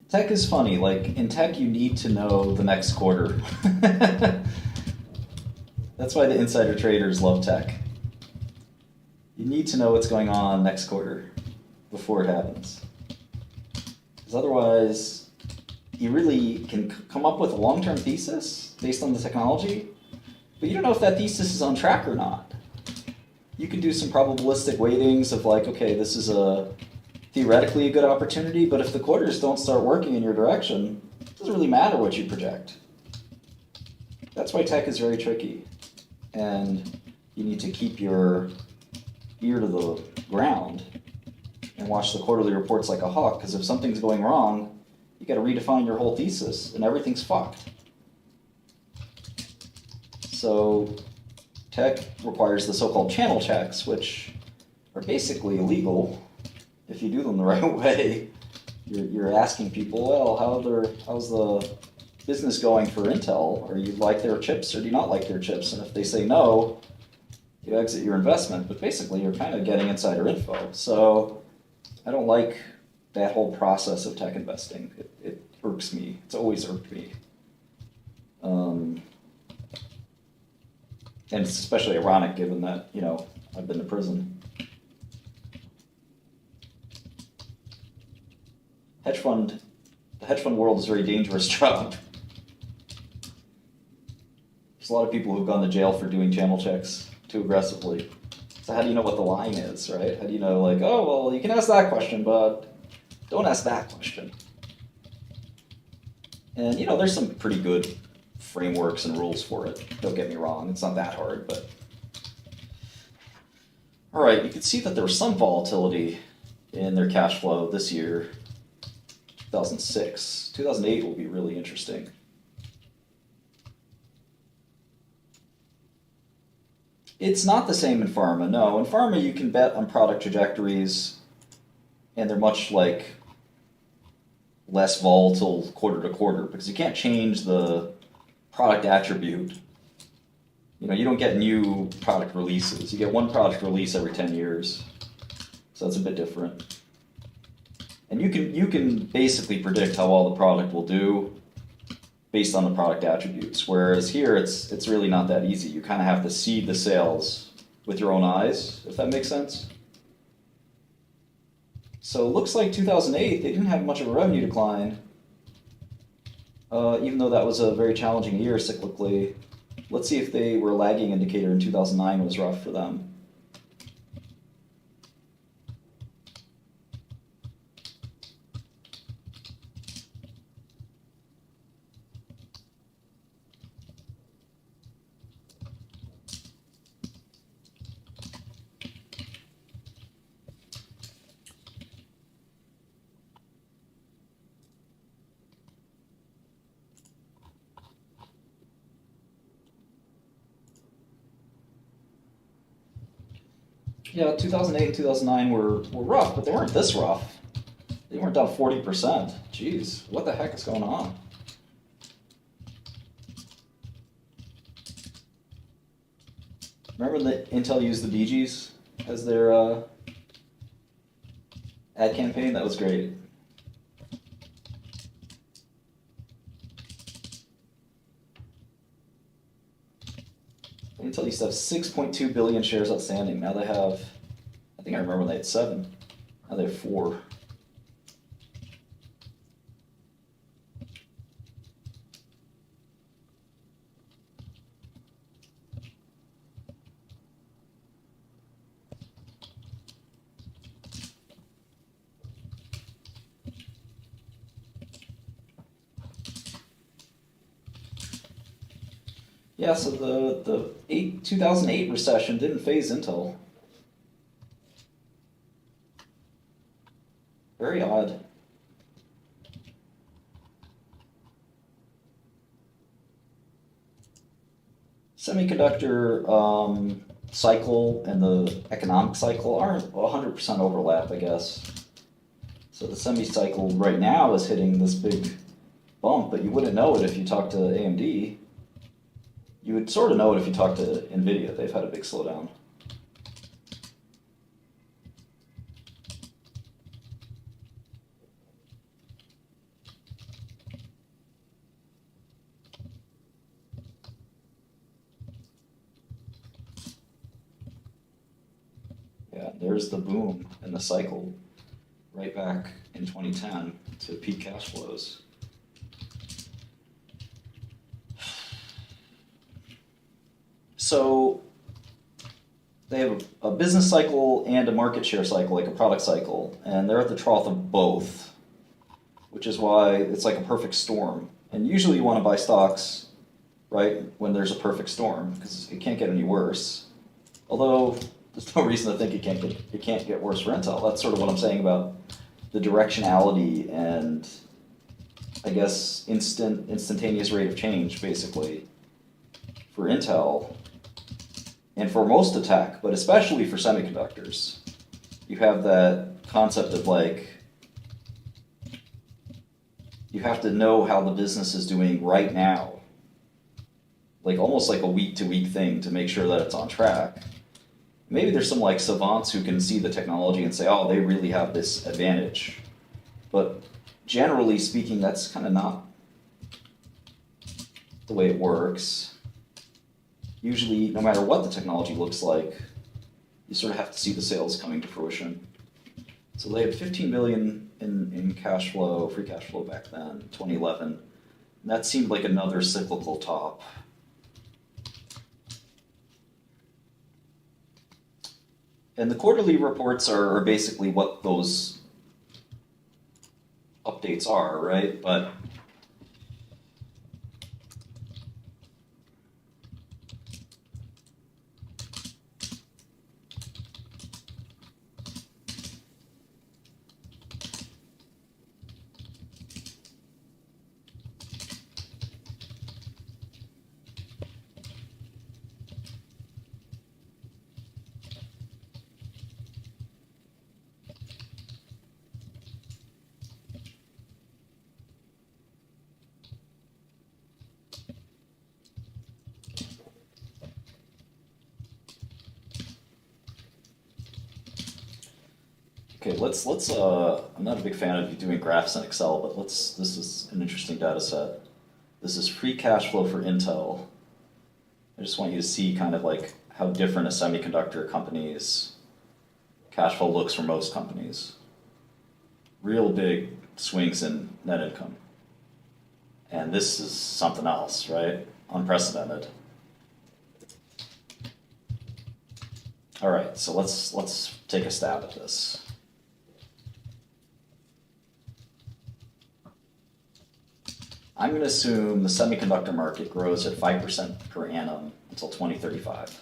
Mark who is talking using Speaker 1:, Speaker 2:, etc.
Speaker 1: Tech is funny. Like, in tech, you need to know the next quarter. That's why the insider traders love tech. You need to know what's going on next quarter before it happens. Because otherwise, you really can come up with a long-term thesis based on the technology, but you don't know if that thesis is on track or not. You can do some probabilistic weightings of like, okay, this is theoretically a good opportunity, but if the quarters don't start working in your direction, it doesn't really matter what you project. That's why tech is very tricky. And you need to keep your ear to the ground and watch the quarterly reports like a hawk, because if something's going wrong, you got to redefine your whole thesis, and everything's fucked. So tech requires the so-called channel checks, which are basically illegal if you do them the right way. You're asking people, well, how's the business going for Intel? Or you like their chips or do you not like their chips? And if they say no, you exit your investment. But basically, you're kind of getting insider info. So I don't like that whole process of tech investing. It irks me. It's always irked me. And it's especially ironic given that, I've been to prison. The hedge fund world is a very dangerous job. There's a lot of people who've gone to jail for doing channel checks too aggressively. So how do you know what the line is, right? How do you know, like, oh, well, you can ask that question, but don't ask that question. And, there's some pretty good frameworks and rules for it. Don't get me wrong, it's not that hard, but... All right, you can see that there was some volatility in their cash flow this year, 2006. 2008 will be really interesting. It's not the same in pharma, no. In pharma, you can bet on product trajectories, and they're much less volatile quarter to quarter, because you can't change the product attribute. You don't get new product releases. You get one product release every 10 years. So that's a bit different. And you can basically predict how well the product will do based on the product attributes. Whereas here, it's really not that easy. You kind of have to see the sales with your own eyes, if that makes sense. So it looks like 2008, they didn't have much of a revenue decline, even though that was a very challenging year cyclically. Let's see if they were a lagging indicator in 2009 was rough for them. Yeah, 2008 and 2009 were rough, but they weren't this rough. They weren't down 40%. Jeez, what the heck is going on? Remember that Intel used the Bee Gees as their ad campaign? That was great. Intel used to have 6.2 billion shares outstanding. Now they have, I think I remember when they had 7. Now they have 4. Yeah, so the 2008 recession didn't phase Intel. Very odd. Semiconductor cycle and the economic cycle aren't 100% overlap, I guess. So the semi cycle right now is hitting this big bump, but you wouldn't know it if you talked to AMD. You would sort of know it if you talk to NVIDIA. They've had a big slowdown. there's the boom in the cycle right back in 2010 to peak cash flows. So they have a business cycle and a market share cycle, like a product cycle, and they're at the trough of both, which is why it's like a perfect storm. And usually you want to buy stocks, right, when there's a perfect storm, because it can't get any worse. Although there's no reason to think it can't get worse for Intel. That's sort of what I'm saying about the directionality and, I guess, instantaneous rate of change, basically, for Intel. And for most of tech, but especially for semiconductors, you have that concept of like, you have to know how the business is doing right now. Like almost like a week-to-week thing to make sure that it's on track. Maybe there's some like savants who can see the technology and say, oh, they really have this advantage. But generally speaking, that's kind of not the way it works. Usually, no matter what the technology looks like, you sort of have to see the sales coming to fruition. So they had 15 billion in cash flow, free cash flow back then, 2011. And that seemed like another cyclical top. And the quarterly reports are basically what those updates are, right? But okay, let's I'm not a big fan of you doing graphs in Excel, but this is an interesting data set. This is free cash flow for Intel. I just want you to see kind of like how different a semiconductor company's cash flow looks from most companies. Real big swings in net income. And this is something else, right? Unprecedented. All right, so let's take a stab at this. I'm going to assume the semiconductor market grows at 5% per annum until 2035.